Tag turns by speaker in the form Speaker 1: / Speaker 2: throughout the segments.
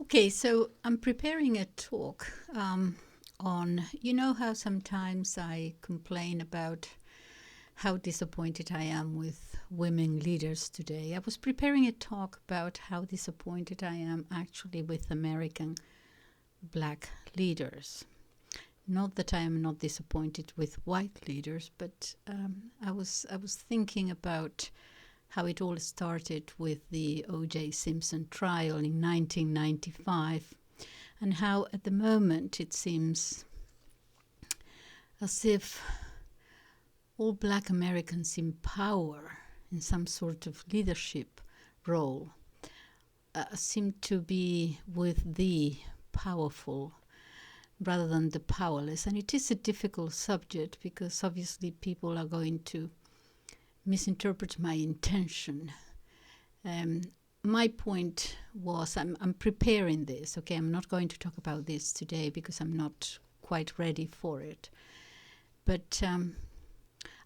Speaker 1: Okay, so I'm preparing a talk on, how sometimes I complain about how disappointed I am with women leaders today. I was preparing a talk about how disappointed I am actually with American black leaders. Not that I am not disappointed with white leaders, but I was thinking about how it all started with the O.J. Simpson trial in 1995, and how at the moment it seems as if all black Americans in power, in some sort of leadership role, seem to be with the powerful rather than the powerless. And it is a difficult subject because obviously people are going to misinterpret my intention. My point was, I'm preparing this, okay? I'm not going to talk about this today because I'm not quite ready for it. But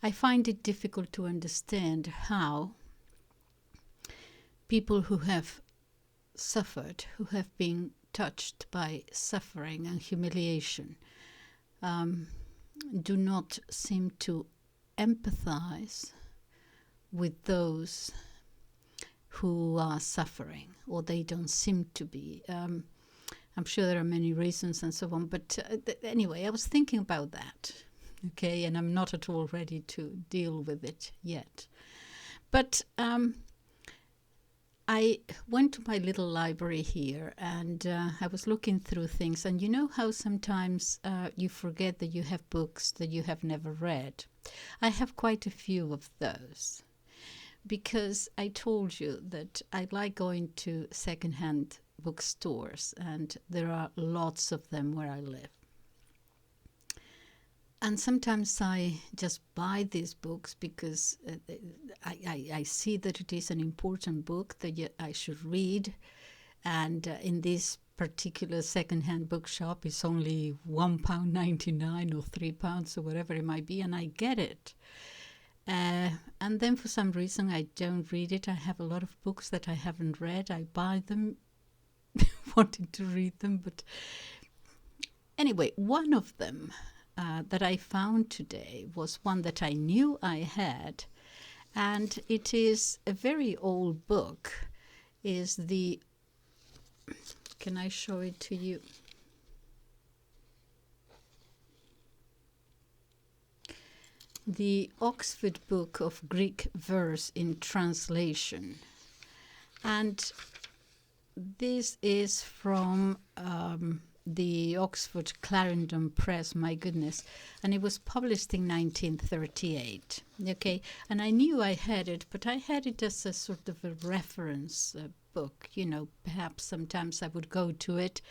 Speaker 1: I find it difficult to understand how people who have suffered, who have been touched by suffering and humiliation, do not seem to empathize with those who are suffering, or they don't seem to be. I'm sure there are many reasons and so on, but anyway, I was thinking about that, okay, and I'm not at all ready to deal with it yet. But I went to my little library here, and I was looking through things, and you know how sometimes you forget that you have books that you have never read? I have quite a few of those, because I told you that I like going to secondhand bookstores, and there are lots of them where I live. And sometimes I just buy these books because I see that it is an important book that I should read. And in this particular secondhand bookshop, it's only £1.99 or £3 or whatever it might be, and I get it. And then for some reason I don't read it. I have a lot of books that I haven't read. I buy them wanting to read them. But anyway, one of them that I found today was one that I knew I had. And it is a very old book. Can I show it to you? The Oxford Book of Greek Verse in Translation. And this is from the Oxford Clarendon Press, my goodness. And it was published in 1938. Okay, and I knew I had it, but I had it as a sort of a reference book. Perhaps sometimes I would go to it.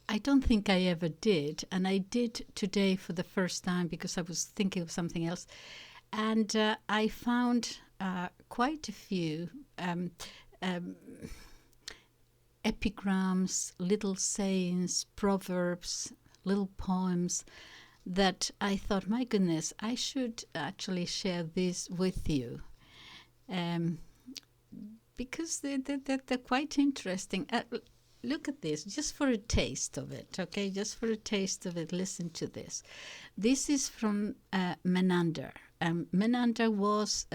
Speaker 1: I don't think I ever did, and I did today for the first time because I was thinking of something else, and I found quite a few epigrams, little sayings, proverbs, little poems that I thought, my goodness, I should actually share this with you, because they're quite interesting. Look at this, just for a taste of it, okay? Just for a taste of it, listen to this. This is from Menander. Menander was,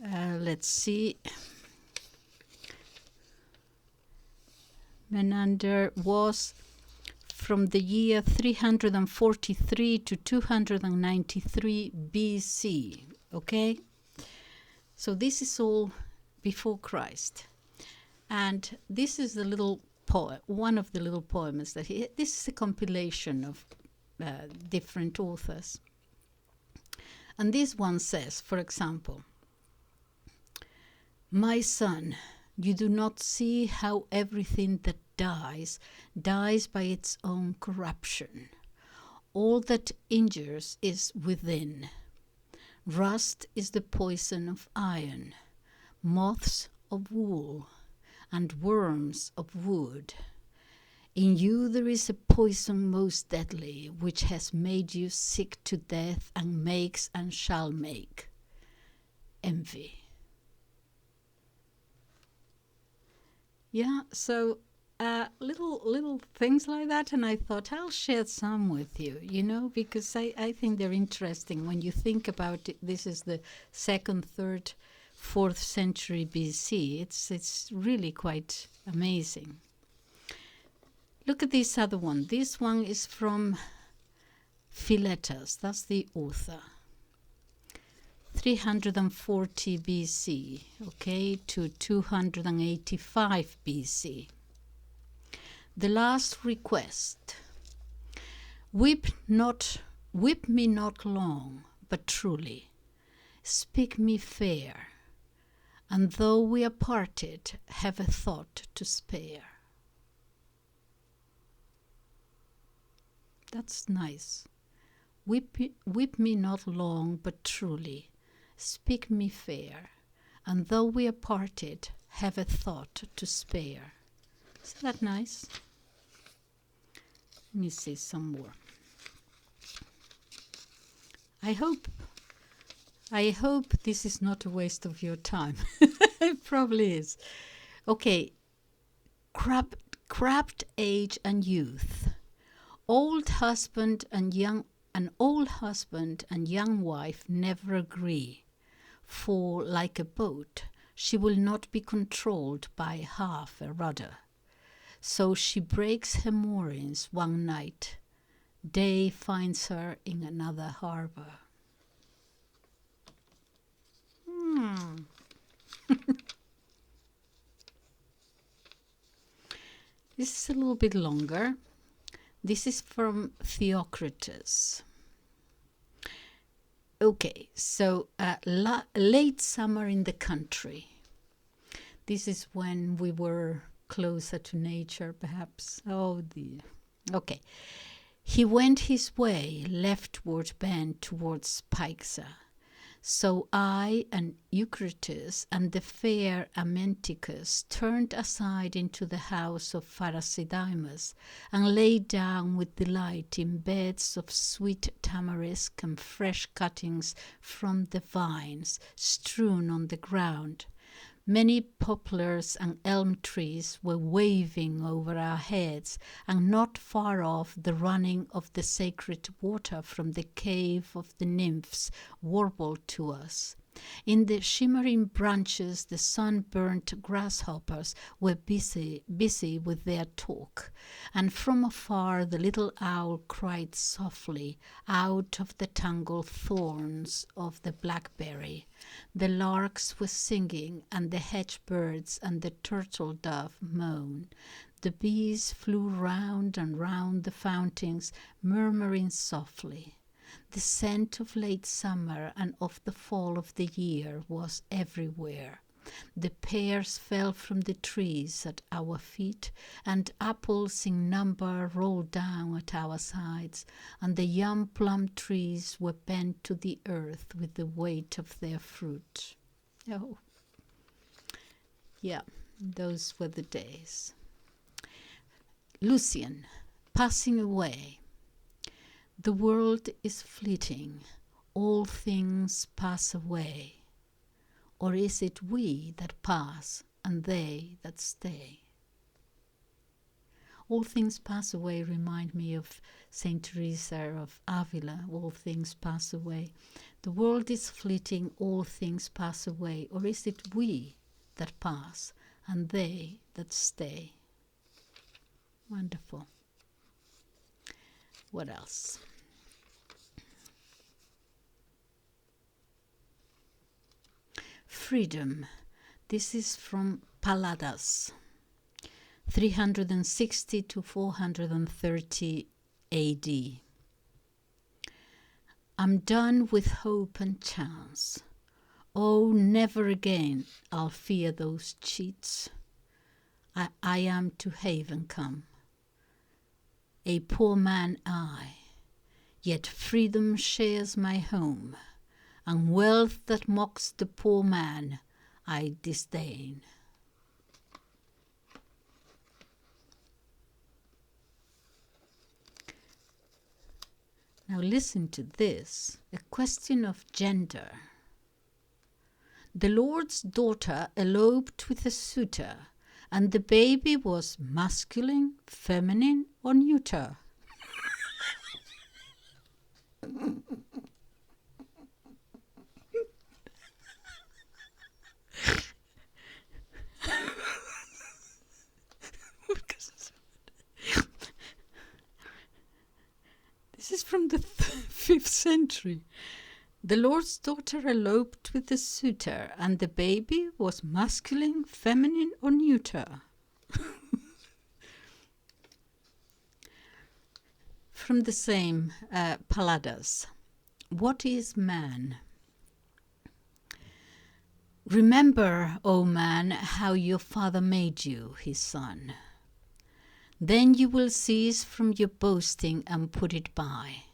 Speaker 1: let's see. Menander was from the year 343 to 293 BC, okay? So this is all before Christ. And this is the little poem, one of the little poems that this is a compilation of different authors. And this one says, for example, "My son, you do not see how everything that dies by its own corruption. All that injures is within. Rust is the poison of iron, moths of wool, and worms of wood. In you there is a poison most deadly, which has made you sick to death and makes and shall make envy." Yeah, so little things like that, and I thought I'll share some with you, because I think they're interesting when you think about it. This is the 2nd, 3rd, 4th century BC. It's really quite amazing. Look at this other one. This one is from Philetas. That's the author. 340 BC, okay, to 285 BC. The last request. Whip me not long, but truly. Speak me fair, and though we are parted, have a thought to spare. That's nice. Whip me not long, but truly. Speak me fair, and though we are parted, have a thought to spare. Isn't that nice? Let me see some more. I hope this is not a waste of your time. It probably is. Okay. Crabbed age and youth. Old husband and young wife never agree, for like a boat, she will not be controlled by half a rudder. So she breaks her moorings one night. Day finds her in another harbor. This is a little bit longer. This is from Theocritus. Okay, so late summer in the country. This is when we were closer to nature, perhaps. Oh dear. Okay. He went his way, leftward bent towards Pyxa. So I and Eucritus and the fair Amenticus turned aside into the house of Pharasidamus and lay down with delight in beds of sweet tamarisk and fresh cuttings from the vines strewn on the ground. Many poplars and elm trees were waving over our heads, and not far off the running of the sacred water from the cave of the nymphs warbled to us. In the shimmering branches the sunburnt grasshoppers were busy with their talk, and from afar the little owl cried softly out of the tangled thorns of the blackberry. The larks were singing, and the hedge birds and the turtle dove moaned. The bees flew round and round the fountains, murmuring softly. The scent of late summer and of the fall of the year was everywhere. The pears fell from the trees at our feet, and apples in number rolled down at our sides, and the young plum trees were bent to the earth with the weight of their fruit. Oh, yeah, those were the days. Lucian, passing away. The world is fleeting, all things pass away. Or is it we that pass and they that stay? All things pass away remind me of Saint Teresa of Avila. All things pass away. The world is fleeting, all things pass away. Or is it we that pass and they that stay? Wonderful. What else? Freedom. This is from Palladas, 360 to 430 AD. I'm done with hope and chance. Oh, never again I'll fear those cheats. I am to haven come. A poor man I, yet freedom shares my home, and wealth that mocks the poor man I disdain. Now listen to this, a question of gender. The Lord's daughter eloped with a suitor, And the baby was masculine, feminine, or neuter? This is from the 5th century. The Lord's daughter eloped with the suitor, and the baby was masculine, feminine, or neuter? From the same Palladas. What is man? Remember, O man, how your father made you, his son. Then you will cease from your boasting and put it by.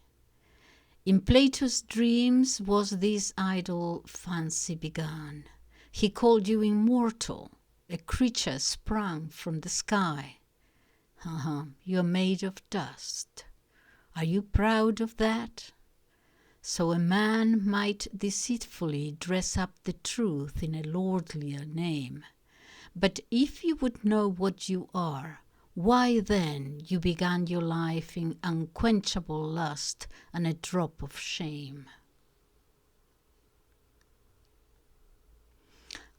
Speaker 1: In Plato's dreams was this idle fancy begun. He called you immortal, a creature sprung from the sky. You are made of dust. Are you proud of that? So a man might deceitfully dress up the truth in a lordlier name. But if you would know what you are, why then you began your life in unquenchable lust and a drop of shame?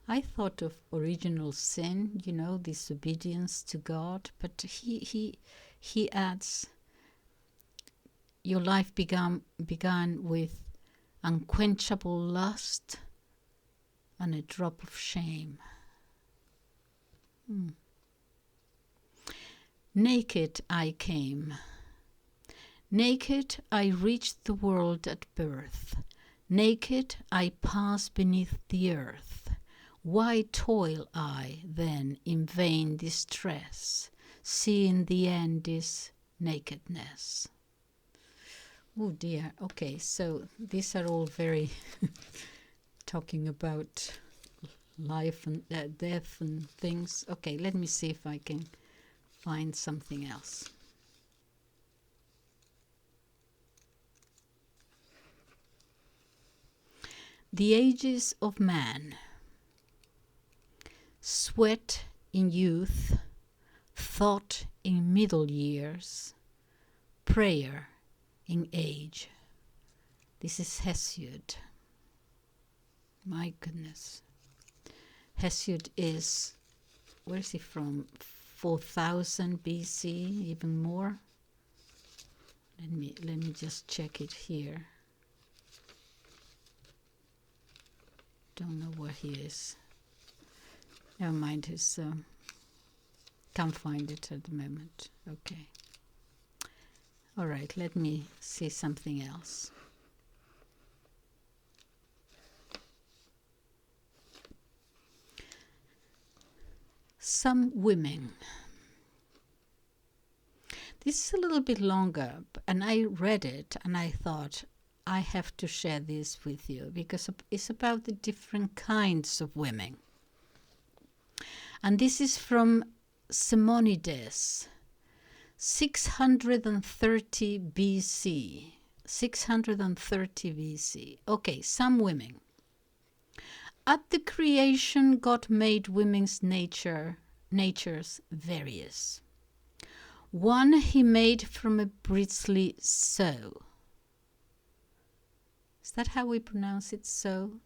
Speaker 1: I thought of original sin, disobedience to God, but he adds, your life began with unquenchable lust and a drop of shame. Naked I came. Naked I reached the world at birth. Naked I pass beneath the earth. Why toil I then in vain distress, seeing the end is nakedness? Oh dear. Okay, so these are all very talking about life and death and things. Okay, let me see if I can find something else. The ages of man. Sweat in youth, thought in middle years, prayer in age. This is Hesiod. My goodness. Hesiod is, where is he from? 4000 BC, even more. Let me just check it here. Don't know where he is. Never mind, his can't find it at the moment. Okay. All right, let me see something else. Some women. This is a little bit longer, and I read it and I thought I have to share this with you because it's about the different kinds of women. And this is from Simonides, 630 BC. 630 BC. Okay, some women. At the creation, God made women's natures various. One he made from a bristly sow. Is that how we pronounce it? Sow?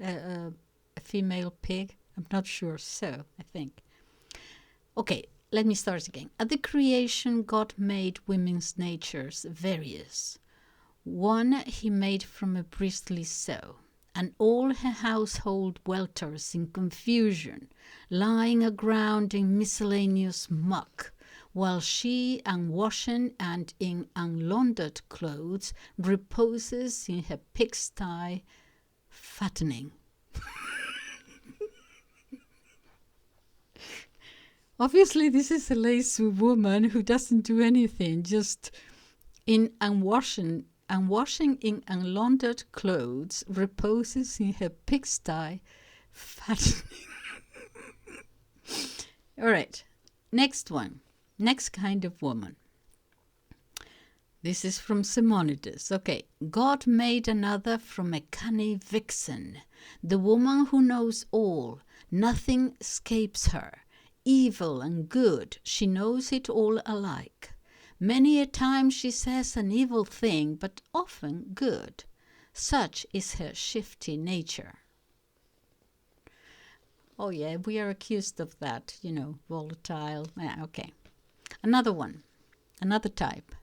Speaker 1: A female pig? I'm not sure. So, I think. Okay, let me start again. At the creation, God made women's natures various. One he made from a bristly sow, and all her household welters in confusion, lying aground in miscellaneous muck, while she, unwashen and in unlaundered clothes, reposes in her pigsty, fattening. Obviously, this is a lazy woman who doesn't do anything, just in unwashing in unlaundered clothes, reposes in her pigsty, fattening. All right, next one. Next kind of woman. This is from Simonides. Okay. God made another from a canny vixen, the woman who knows all. Nothing escapes her. evil and good, she knows it all alike. Many a time she says an evil thing, but often good. Such is her shifty nature. Oh yeah, we are accused of that, volatile. Okay. Another one, another type.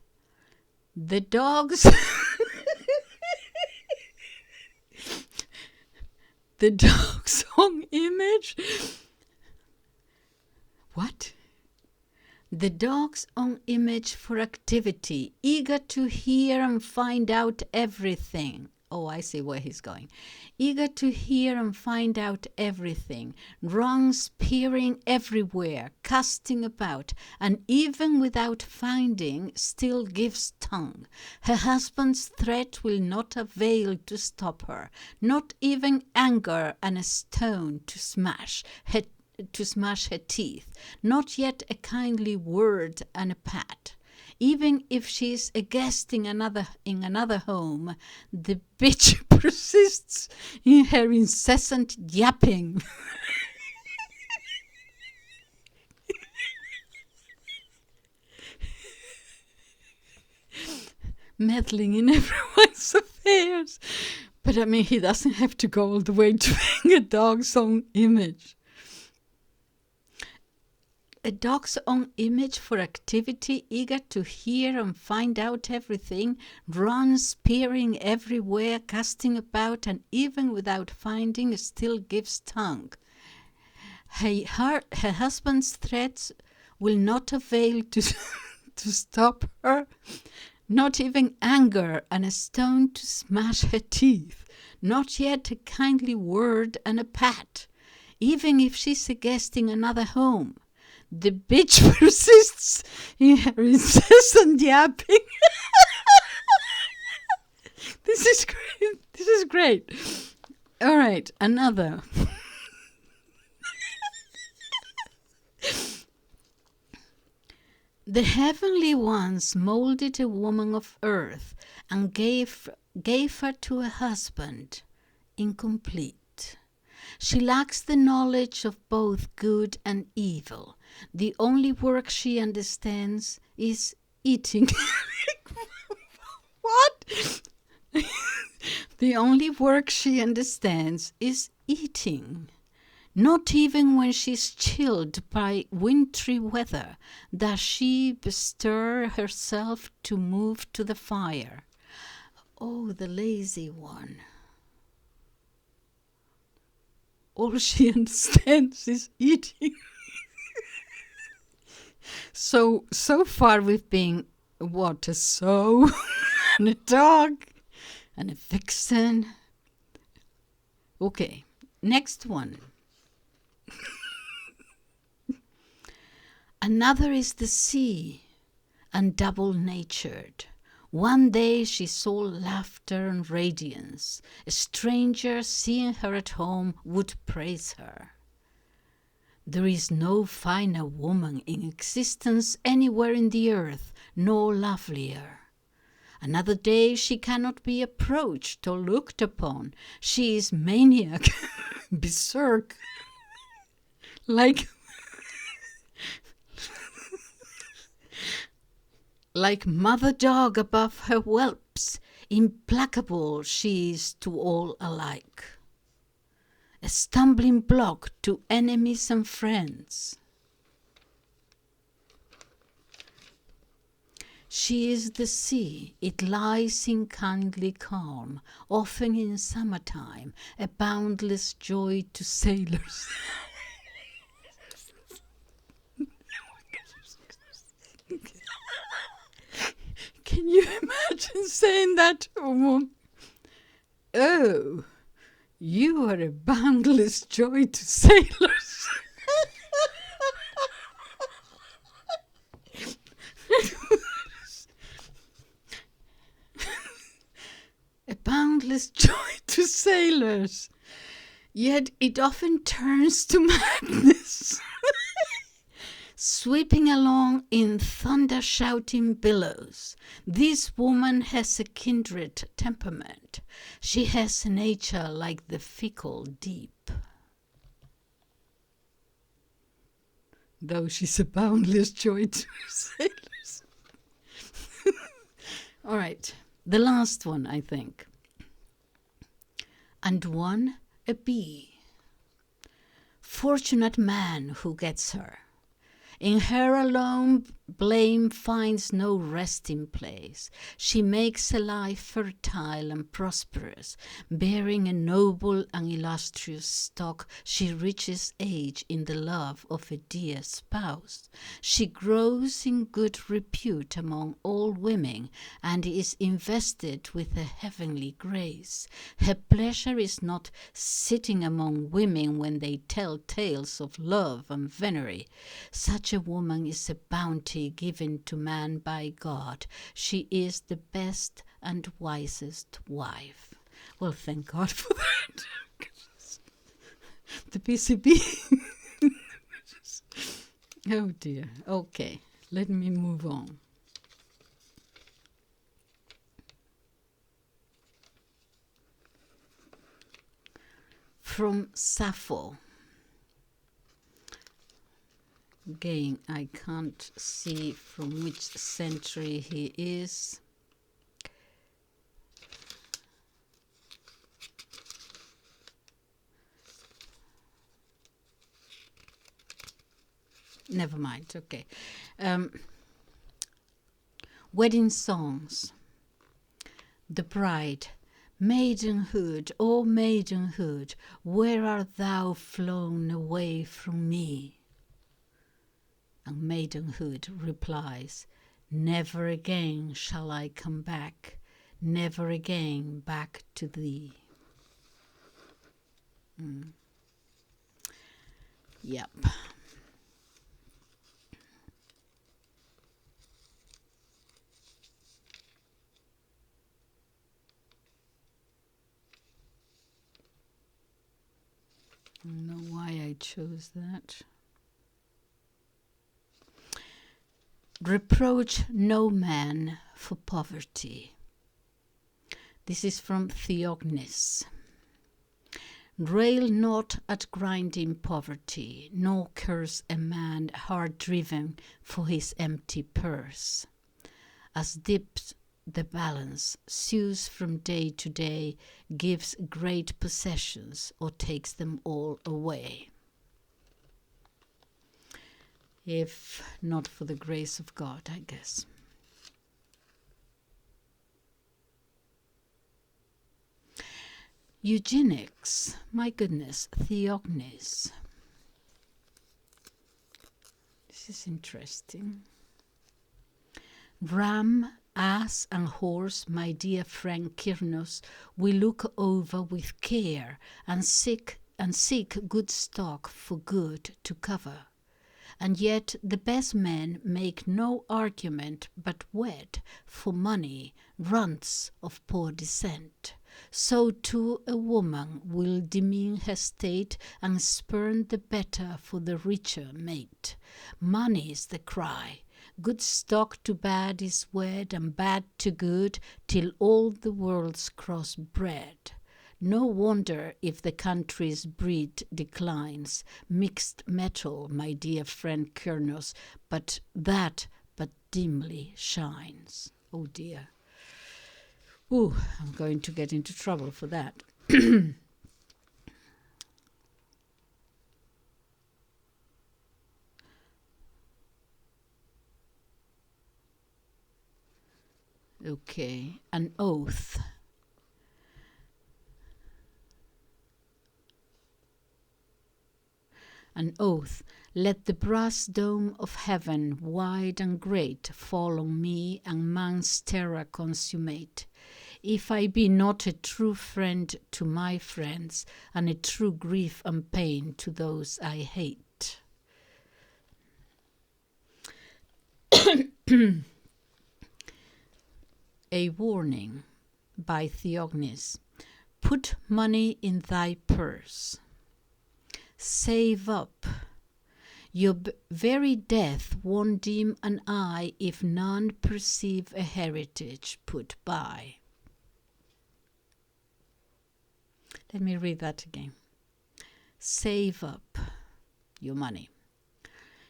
Speaker 1: The dog's the dog's own image. What? The dog's own image for activity, eager to hear and find out everything. Oh, I see where he's going. Eager to hear and find out everything, runs peering everywhere, casting about, and even without finding, still gives tongue. Her husband's threat will not avail to stop her, not even anger and a stone to smash her teeth, not yet a kindly word and a pat. Even if she is a guest in another home, the bitch persists in her incessant yapping. Meddling in everyone's affairs. But I mean, he doesn't have to go all the way to being a dog's own image. A dog's own image for activity, eager to hear and find out everything, runs peering everywhere, casting about, and even without finding, still gives tongue. Her husband's threats will not avail to stop her, not even anger and a stone to smash her teeth, not yet a kindly word and a pat, even if she's a guest in another home. The bitch persists in her incessant yapping. This is great. This is great. All right, another. The heavenly ones molded a woman of earth and gave her to a husband, incomplete. She lacks the knowledge of both good and evil. The only work she understands is eating. What? The only work she understands is eating. Not even when she's chilled by wintry weather does she bestir herself to move to the fire. Oh, the lazy one. All she understands is eating. So far we've been, a sow and a dog and a vixen. Okay, next one. Another is the sea and double-natured. One day she saw laughter and radiance. A stranger seeing her at home would praise her. There is no finer woman in existence anywhere in the earth, nor lovelier. Another day she cannot be approached or looked upon. She is maniac, berserk, like mother dog above her whelps. Implacable she is to all alike. A stumbling block to enemies and friends. She is the sea, it lies in kindly calm, often in summertime, a boundless joy to sailors. Can you imagine saying that to a woman? Oh, you are a boundless joy to sailors. A boundless joy to sailors. Yet it often turns to madness. Sweeping along in thunder-shouting billows, this woman has a kindred temperament. She has a nature like the fickle deep. though she's a boundless joy to sailors. All right, the last one, I think. And one, a bee. Fortunate man who gets her. In her alone blame finds no resting place. She makes a life fertile and prosperous, bearing a noble and illustrious stock. She reaches age in the love of a dear spouse. She grows in good repute among all women, and is invested with a heavenly grace. Her pleasure is not sitting among women when they tell tales of love and venery. Such a woman is a bounty given to man by God. She is the best and wisest wife. Well, thank God for that. The PCB. Oh dear. Okay, let me move on. From Sappho. Again, I can't see from which century he is. Never mind, okay. Wedding songs. The bride. Maidenhood, O maidenhood, where art thou flown away from me? And maidenhood replies, never again shall I come back, never again back to thee. Yep. I don't know why I chose that. Reproach no man for poverty. This is from Theognis. Rail not at grinding poverty, nor curse a man hard driven for his empty purse. As dips the balance, sues from day to day, gives great possessions or takes them all away. If not for the grace of God, I guess. Eugenics, my goodness, Theognis. This is interesting. Ram, ass and horse, my dear friend Kyrnos, we look over with care and seek good stock for good to cover. And yet the best men make no argument but wed for money runts of poor descent. So too a woman will demean her state and spurn the better for the richer mate. Money is the cry. Good stock to bad is wed, and bad to good, till all the world's cross-bred. No wonder if the country's breed declines. Mixed metal, my dear friend Kyrnos, but dimly shines. Oh dear. Ooh, I'm going to get into trouble for that. Okay, an oath. An oath. Let the brass dome of heaven, wide and great, fall on me and man's terror consummate. If I be not a true friend to my friends, and a true grief and pain to those I hate. A warning by Theognis. Put money in thy purse. Save up. Your very death won't dim an eye if none perceive a heritage put by. Let me read that again. Save up your money.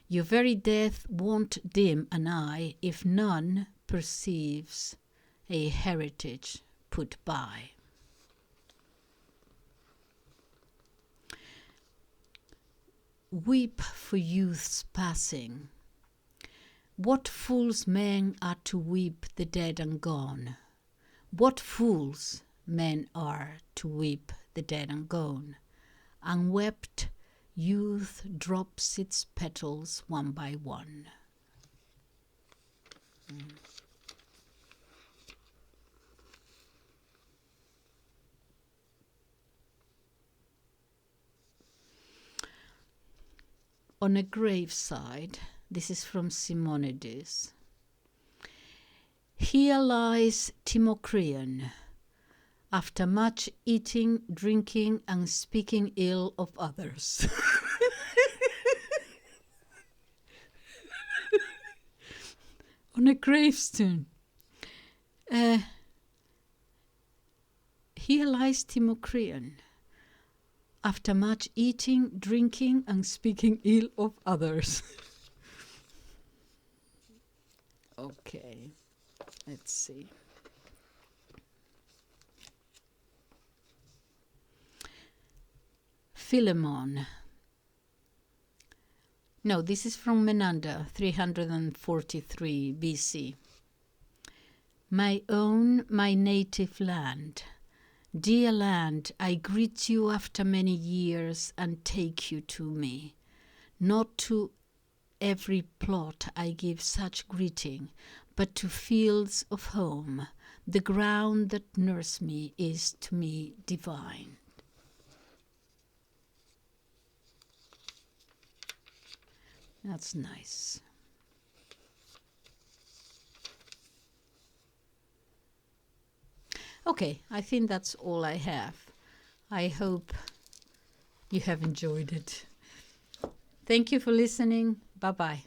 Speaker 1: Your very death won't dim an eye if none perceives a heritage put by. Weep for youth's passing. What fools men are to weep the dead and gone. What fools men are to weep the dead and gone. Unwept youth drops its petals one by one. On a graveside, this is from Simonides. Here lies Timocreon, after much eating, drinking, and speaking ill of others. On a gravestone. Here lies Timocreon, after much eating, drinking, and speaking ill of others. Okay, let's see. Philemon. No, this is from Menander, 343 BC. My own, my native land. Dear land, I greet you after many years and take you to me. Not to every plot I give such greeting, but to fields of home. The ground that nurse me is to me divine. That's nice. Okay, I think that's all I have. I hope you have enjoyed it. Thank you for listening. Bye-bye.